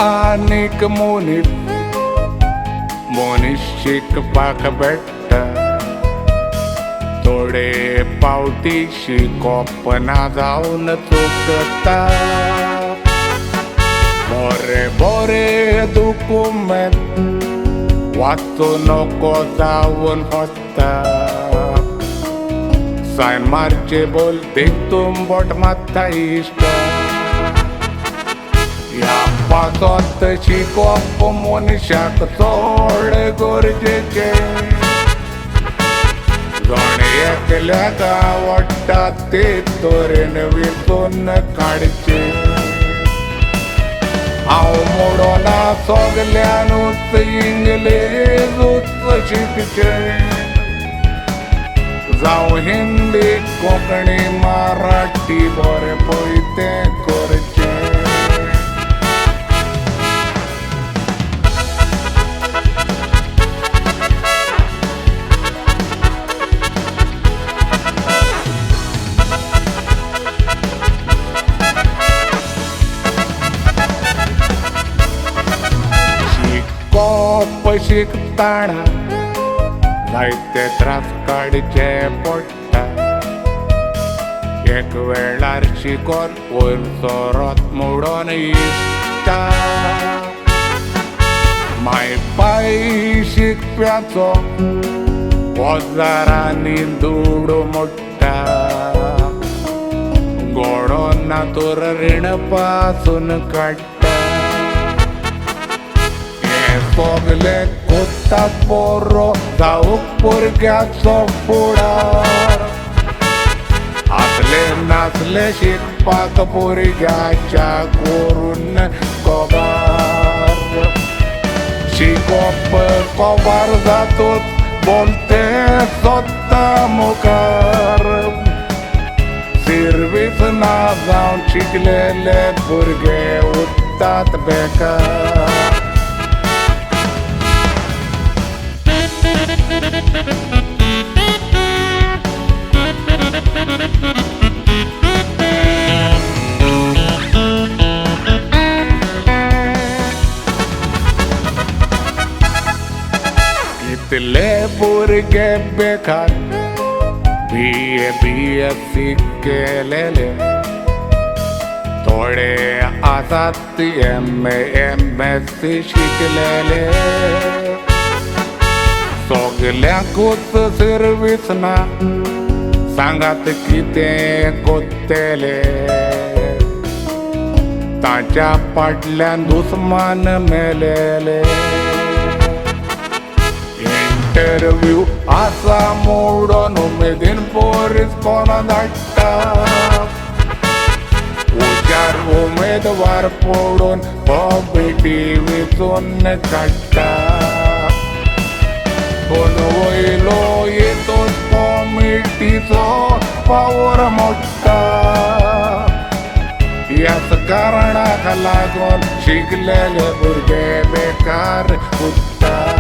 आनीक मोनीत शिकपाक भेटता थोडे पावटी शिकोप ना जावन चुकता बरे दुकुमेंत वाचू नको जावन फसता सायन मारचे बोलते तुम बोट मात्ता इष्ट ह्या पासत शिकोप मनशाक चड गरजेचे जण एकल्याक आवडटा ते तरेन वेचून काडचे हांव मोडोना सगल्यांनूच इंग्लीजूच शिकचे जावं हिंदी कोंकणी मराठी बरें पळय करचे शिकताना जायते त्रास काडचे पडटा एक वेळार शिकोन वयरचो रोत मोडोन इश्टा माय पाय शिकप्याचो ओजारांनी धूड मोडटा घोडो ना तर रीण पासून काडटा सगले कोत्तात बरो जावूंक भुरग्याचो फुडार आसले नासले शिकपाक भुरग्याच्या करून कोबार शिकोप कोबार जातूच बोलते सोदता मुखार सर्वीस ना जावन शिकलेले भुरगे उरतात बेकार कितले भुरगे बेकार BSc केलेले थोडे आसात MSc शिकलेले सगल्यांकूच सर्वीस ना सांगात कितें कोत्तेले ताच्या फाटल्यान दुस्मान मेलेले इंटरव्यू आसा मोडोन उमेदीन पोरीस कोणा धाडटा हुशार उमेदवार पडून बेटी वेचून काडटा पूण वयलो येतोच कॉमिटीचो पावर मोडटा ह्याच कारणाक लागून शिकलेले भुरगे बेकार उरता